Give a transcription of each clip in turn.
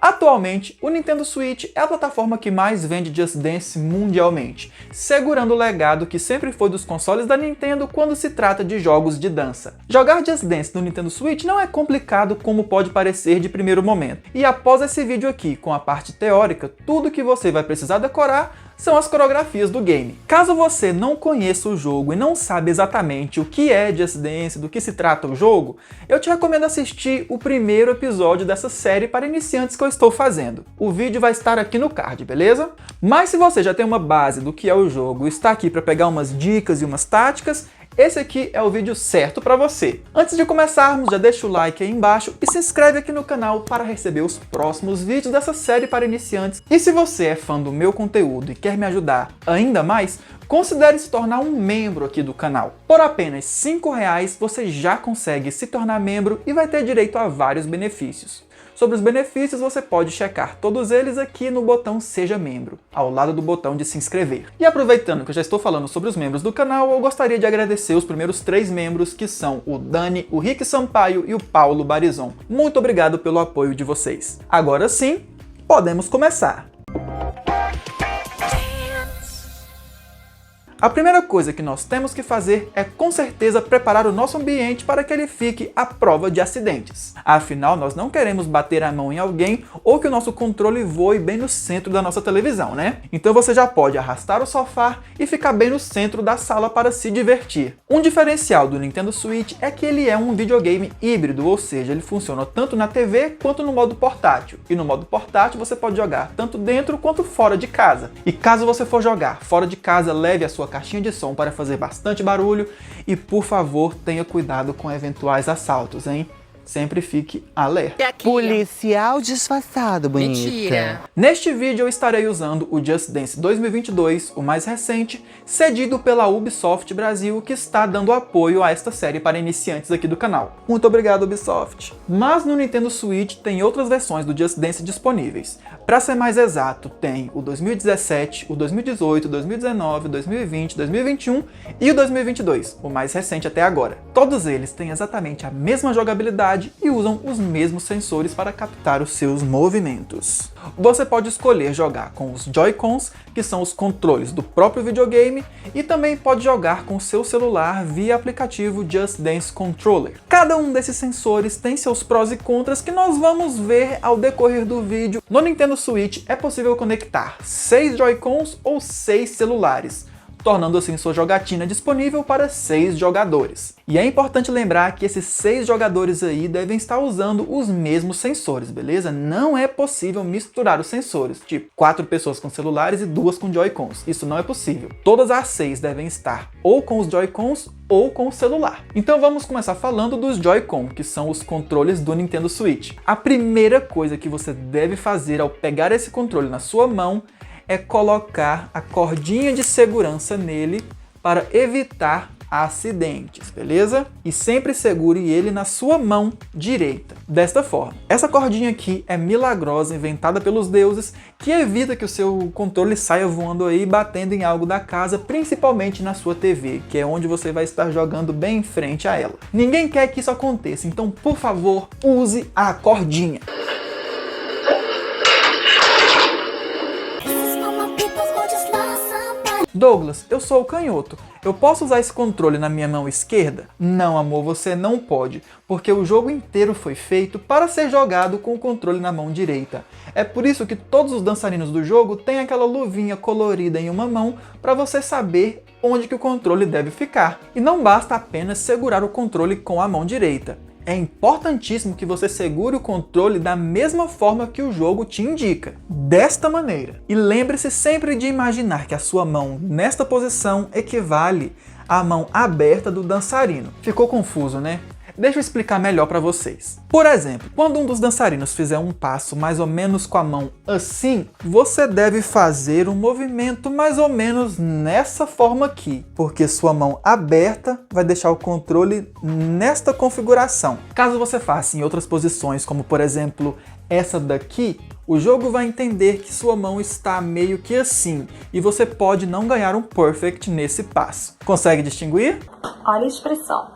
Atualmente, o Nintendo Switch é a plataforma que mais vende Just Dance mundialmente, segurando o legado que sempre foi dos consoles da Nintendo quando se trata de jogos de dança. Jogar Just Dance no Nintendo Switch não é complicado como pode parecer de primeiro momento, e após esse vídeo aqui com a parte teórica, tudo que você vai precisar decorar são as coreografias do game. Caso você não conheça o jogo e não sabe exatamente o que é Just Dance, do que se trata o jogo, eu te recomendo assistir o primeiro episódio dessa série para iniciantes que eu estou fazendo. O vídeo vai estar aqui no card, beleza? Mas se você já tem uma base do que é o jogo e está aqui para pegar umas dicas e umas táticas, esse aqui é o vídeo certo para você. Antes de começarmos, já deixa o like aí embaixo e se inscreve aqui no canal para receber os próximos vídeos dessa série para iniciantes. E se você é fã do meu conteúdo e quer me ajudar ainda mais, considere se tornar um membro aqui do canal. Por apenas R$5 você já consegue se tornar membro e vai ter direito a vários benefícios. Sobre os benefícios, você pode checar todos eles aqui no botão Seja Membro, ao lado do botão de se inscrever. E aproveitando que eu já estou falando sobre os membros do canal, eu gostaria de agradecer os primeiros 3 membros, que são o Dani, o Rick Sampaio e o Paulo Barizon. Muito obrigado pelo apoio de vocês. Agora sim, podemos começar! A primeira coisa que nós temos que fazer é, com certeza, preparar o nosso ambiente para que ele fique à prova de acidentes. Afinal, nós não queremos bater a mão em alguém ou que o nosso controle voe bem no centro da nossa televisão, né? Então você já pode arrastar o sofá e ficar bem no centro da sala para se divertir. Um diferencial do Nintendo Switch é que ele é um videogame híbrido, ou seja, ele funciona tanto na TV quanto no modo portátil. E no modo portátil você pode jogar tanto dentro quanto fora de casa. E caso você for jogar fora de casa, leve a sua caixinha de som para fazer bastante barulho e, por favor, tenha cuidado com eventuais assaltos, hein? Sempre fique alerta. Policial disfarçado, bonita. Mentira. Neste vídeo eu estarei usando o Just Dance 2022, o mais recente, cedido pela Ubisoft Brasil, que está dando apoio a esta série para iniciantes aqui do canal. Muito obrigado, Ubisoft! Mas no Nintendo Switch tem outras versões do Just Dance disponíveis. Para ser mais exato, tem o 2017, o 2018, 2019, 2020, 2021 e o 2022, o mais recente até agora. Todos eles têm exatamente a mesma jogabilidade e usam os mesmos sensores para captar os seus movimentos. Você pode escolher jogar com os Joy-Cons, que são os controles do próprio videogame, e também pode jogar com seu celular via aplicativo Just Dance Controller. Cada um desses sensores tem seus prós e contras que nós vamos ver ao decorrer do vídeo. No Nintendo Switch é possível conectar 6 Joy-Cons ou 6 celulares, tornando assim sua jogatina disponível para 6 jogadores. E é importante lembrar que esses 6 jogadores aí devem estar usando os mesmos sensores, beleza? Não é possível misturar os sensores, tipo 4 pessoas com celulares e 2 com Joy-Cons. Isso não é possível. Todas as 6 devem estar ou com os Joy-Cons ou com o celular. Então vamos começar falando dos Joy-Con, que são os controles do Nintendo Switch. A primeira coisa que você deve fazer ao pegar esse controle na sua mão é colocar a cordinha de segurança nele para evitar acidentes, beleza? E sempre segure ele na sua mão direita, desta forma. Essa cordinha aqui é milagrosa, inventada pelos deuses, que evita que o seu controle saia voando aí, batendo em algo da casa, principalmente na sua TV, que é onde você vai estar jogando bem em frente a ela. Ninguém quer que isso aconteça, então, por favor, use a cordinha. Douglas, eu sou o canhoto. Eu posso usar esse controle na minha mão esquerda? Não, amor, você não pode, porque o jogo inteiro foi feito para ser jogado com o controle na mão direita. É por isso que todos os dançarinos do jogo têm aquela luvinha colorida em uma mão para você saber onde que o controle deve ficar. E não basta apenas segurar o controle com a mão direita. É importantíssimo que você segure o controle da mesma forma que o jogo te indica, desta maneira. E lembre-se sempre de imaginar que a sua mão nesta posição equivale à mão aberta do dançarino. Ficou confuso, né? Deixa eu explicar melhor para vocês. Por exemplo, quando um dos dançarinos fizer um passo mais ou menos com a mão assim, você deve fazer um movimento mais ou menos nessa forma aqui, porque sua mão aberta vai deixar o controle nesta configuração. Caso você faça em outras posições, como por exemplo essa daqui, o jogo vai entender que sua mão está meio que assim, e você pode não ganhar um perfect nesse passo. Consegue distinguir? Olha a expressão.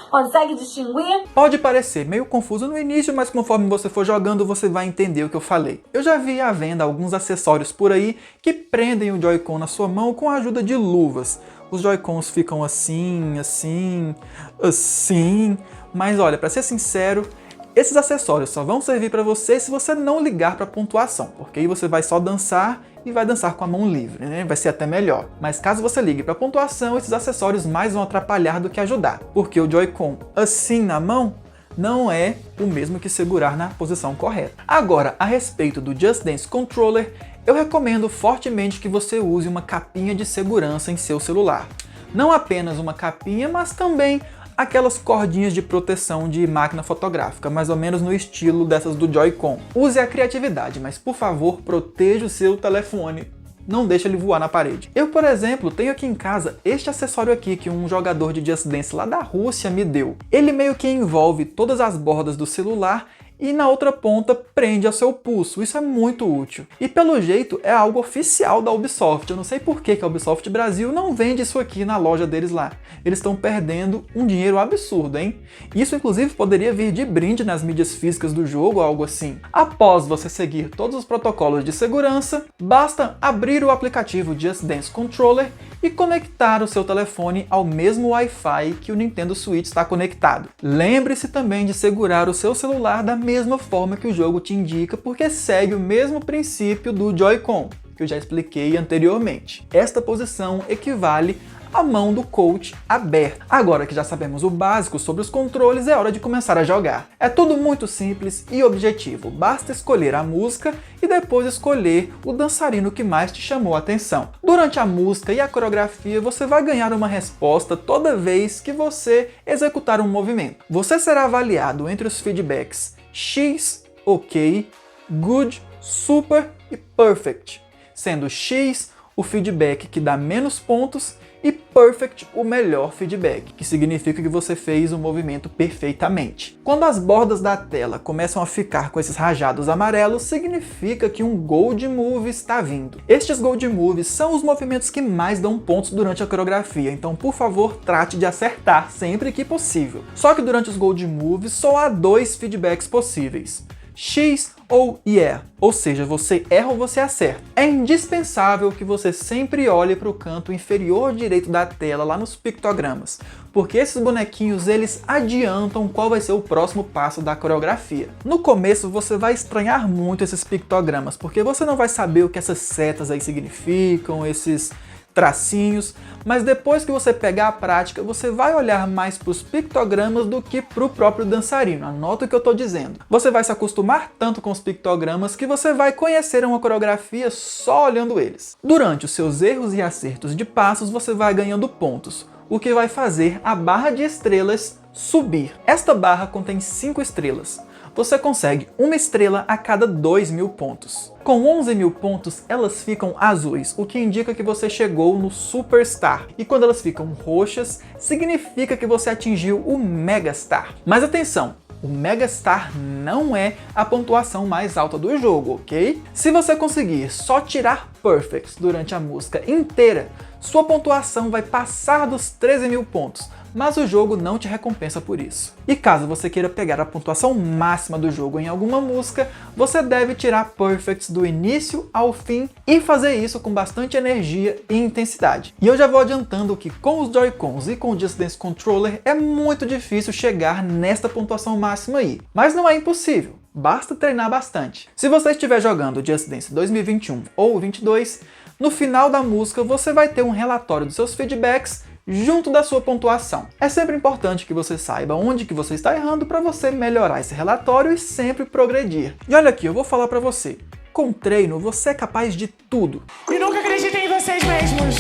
Consegue distinguir? Pode parecer meio confuso no início, mas conforme você for jogando, você vai entender o que eu falei. Eu já vi à venda alguns acessórios por aí que prendem o Joy-Con na sua mão com a ajuda de luvas. Os Joy-Cons ficam assim, assim, assim, mas olha, para ser sincero, esses acessórios só vão servir para você se você não ligar para pontuação, porque aí você vai só dançar e vai dançar com a mão livre, né? Vai ser até melhor. Mas caso você ligue para pontuação, esses acessórios mais vão atrapalhar do que ajudar, porque o Joy-Con assim na mão não é o mesmo que segurar na posição correta. Agora, a respeito do Just Dance Controller, eu recomendo fortemente que você use uma capinha de segurança em seu celular. Não apenas uma capinha, mas também aquelas cordinhas de proteção de máquina fotográfica, mais ou menos no estilo dessas do Joy-Con. Use a criatividade, mas por favor, proteja o seu telefone. Não deixe ele voar na parede. Eu, por exemplo, tenho aqui em casa este acessório aqui que um jogador de Just Dance lá da Rússia me deu. Ele meio que envolve todas as bordas do celular e na outra ponta prende ao seu pulso. Isso é muito útil. E pelo jeito é algo oficial da Ubisoft. Eu não sei por que a Ubisoft Brasil não vende isso aqui na loja deles lá. Eles estão perdendo um dinheiro absurdo, hein? Isso inclusive poderia vir de brinde nas mídias físicas do jogo ou algo assim. Após você seguir todos os protocolos de segurança, basta abrir o aplicativo Just Dance Controller e conectar o seu telefone ao mesmo Wi-Fi que o Nintendo Switch está conectado. Lembre-se também de segurar o seu celular da mesma forma que o jogo te indica, porque segue o mesmo princípio do Joy-Con, que eu já expliquei anteriormente. Esta posição equivale à mão do coach aberta. Agora que já sabemos o básico sobre os controles, é hora de começar a jogar. É tudo muito simples e objetivo, basta escolher a música e depois escolher o dançarino que mais te chamou a atenção. Durante a música e a coreografia, você vai ganhar uma resposta toda vez que você executar um movimento. Você será avaliado entre os feedbacks X, OK, Good, Super e Perfect, sendo X o feedback que dá menos pontos e Perfect o melhor feedback, que significa que você fez o movimento perfeitamente. Quando as bordas da tela começam a ficar com esses rajados amarelos, significa que um Gold Move está vindo. Estes Gold Moves são os movimentos que mais dão pontos durante a coreografia, então por favor trate de acertar sempre que possível. Só que durante os Gold Moves só há dois feedbacks possíveis: X ou Yeah, ou seja, você erra ou você acerta. É indispensável que você sempre olhe para o canto inferior direito da tela, lá nos pictogramas, porque esses bonequinhos eles adiantam qual vai ser o próximo passo da coreografia. No começo você vai estranhar muito esses pictogramas, porque você não vai saber o que essas setas aí significam, esses tracinhos, mas depois que você pegar a prática, você vai olhar mais para os pictogramas do que para o próprio dançarino. Anota o que eu estou dizendo. Você vai se acostumar tanto com os pictogramas que você vai conhecer uma coreografia só olhando eles. Durante os seus erros e acertos de passos, você vai ganhando pontos, o que vai fazer a barra de estrelas subir. Esta barra contém 5 estrelas. Você consegue uma estrela a cada 2.000 pontos. Com 11.000 pontos, elas ficam azuis, o que indica que você chegou no Superstar. E quando elas ficam roxas, significa que você atingiu o Megastar. Mas atenção! O Megastar não é a pontuação mais alta do jogo, ok? Se você conseguir só tirar Perfects durante a música inteira, sua pontuação vai passar dos 13.000 pontos, mas o jogo não te recompensa por isso. E caso você queira pegar a pontuação máxima do jogo em alguma música, você deve tirar Perfects do início ao fim e fazer isso com bastante energia e intensidade. E eu já vou adiantando que com os Joy-Cons e com o Just Dance Controller é muito difícil chegar nesta pontuação máxima aí, mas não é impossível. Basta treinar bastante. Se você estiver jogando Just Dance 2021 ou 22, no final da música você vai ter um relatório dos seus feedbacks junto da sua pontuação. É sempre importante que você saiba onde que você está errando para você melhorar esse relatório e sempre progredir. E olha aqui, eu vou falar para você. Com treino, você é capaz de tudo. E nunca acreditei em vocês mesmos.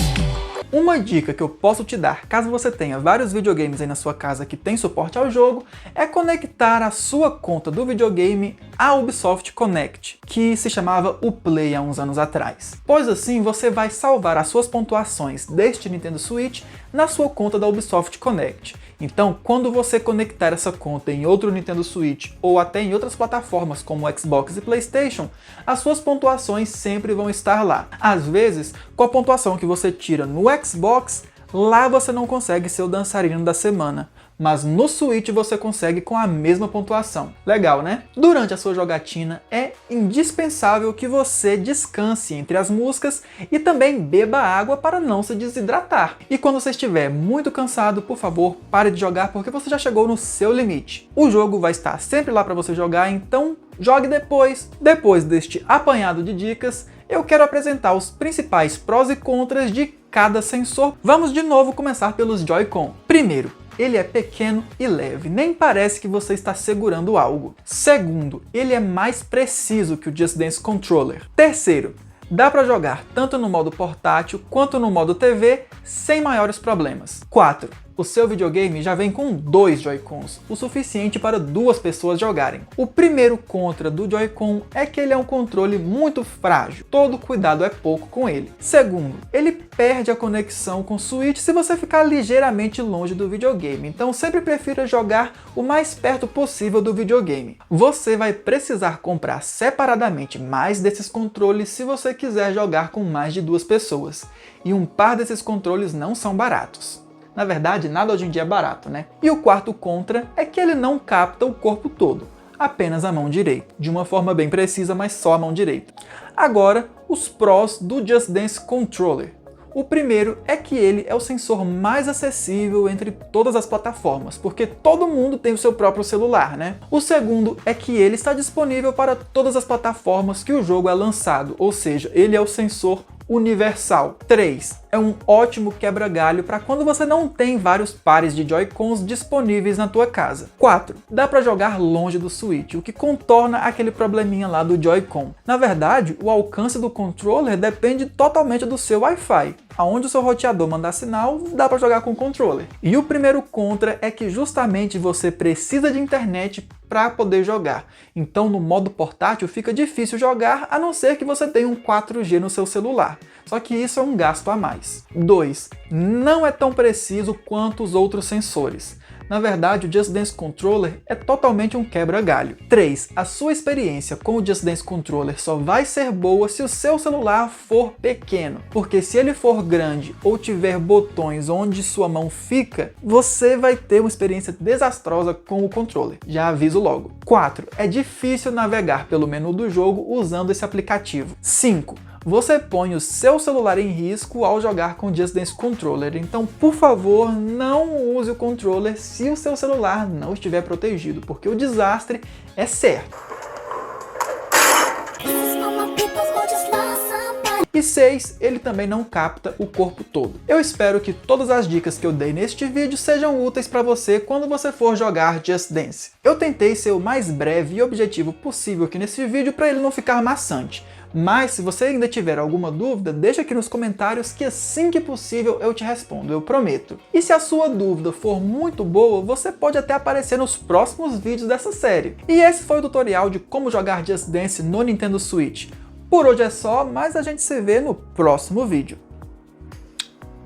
Uma dica que eu posso te dar, caso você tenha vários videogames aí na sua casa que tem suporte ao jogo, é conectar a sua conta do videogame à Ubisoft Connect, que se chamava Uplay há uns anos atrás. Pois assim você vai salvar as suas pontuações deste Nintendo Switch na sua conta da Ubisoft Connect. Então, quando você conectar essa conta em outro Nintendo Switch ou até em outras plataformas como Xbox e PlayStation, as suas pontuações sempre vão estar lá. Às vezes, com a pontuação que você tira no Xbox, lá você não consegue ser o dançarino da semana. mas no Switch você consegue com a mesma pontuação. Legal, né? Durante a sua jogatina é indispensável que você descanse entre as músicas e também beba água para não se desidratar. E quando você estiver muito cansado, por favor, pare de jogar porque você já chegou no seu limite. O jogo vai estar sempre lá para você jogar, então jogue depois. Depois deste apanhado de dicas, eu quero apresentar os principais prós e contras de cada sensor. Vamos de novo começar pelos Joy-Con. Primeiro, ele é pequeno e leve, nem parece que você está segurando algo. Segundo, ele é mais preciso que o Just Dance Controller. Terceiro, dá para jogar tanto no modo portátil quanto no modo TV sem maiores problemas. 4. O seu videogame já vem com 2 Joy-Cons, o suficiente para 2 pessoas jogarem. O primeiro contra do Joy-Con é que ele é um controle muito frágil, todo cuidado é pouco com ele. Segundo, ele perde a conexão com o Switch se você ficar ligeiramente longe do videogame, então sempre prefira jogar o mais perto possível do videogame. Você vai precisar comprar separadamente mais desses controles se você quiser jogar com mais de 2 pessoas, e um par desses controles não são baratos. Na verdade, nada hoje em dia é barato, né? E o quarto contra é que ele não capta o corpo todo, apenas a mão direita, de uma forma bem precisa, mas só a mão direita. Agora, os prós do Just Dance Controller. O primeiro é que ele é o sensor mais acessível entre todas as plataformas, porque todo mundo tem o seu próprio celular, né? O segundo é que ele está disponível para todas as plataformas que o jogo é lançado, ou seja, ele é o sensor universal. 3. É um ótimo quebra-galho para quando você não tem vários pares de Joy-Cons disponíveis na tua casa. 4. Dá para jogar longe do Switch, o que contorna aquele probleminha lá do Joy-Con. Na verdade, o alcance do controller depende totalmente do seu Wi-Fi. Aonde o seu roteador mandar sinal, dá para jogar com o controller. E o primeiro contra é que justamente você precisa de internet para poder jogar. Então no modo portátil fica difícil jogar, a não ser que você tenha um 4G no seu celular. Só que isso é um gasto a mais. 2. Não é tão preciso quanto os outros sensores. Na verdade, o Just Dance Controller é totalmente um quebra-galho. 3. A sua experiência com o Just Dance Controller só vai ser boa se o seu celular for pequeno, porque se ele for grande ou tiver botões onde sua mão fica, você vai ter uma experiência desastrosa com o controller. Já aviso logo. 4. É difícil navegar pelo menu do jogo usando esse aplicativo. 5. Você põe o seu celular em risco ao jogar com o Just Dance Controller, então por favor não use o controller se o seu celular não estiver protegido, porque o desastre é certo. E 6, ele também não capta o corpo todo. Eu espero que todas as dicas que eu dei neste vídeo sejam úteis para você quando você for jogar Just Dance. Eu tentei ser o mais breve e objetivo possível aqui nesse vídeo para ele não ficar maçante. Mas se você ainda tiver alguma dúvida, deixa aqui nos comentários que assim que possível eu te respondo, eu prometo. E se a sua dúvida for muito boa, você pode até aparecer nos próximos vídeos dessa série. E esse foi o tutorial de como jogar Just Dance no Nintendo Switch. Por hoje é só, mas a gente se vê no próximo vídeo.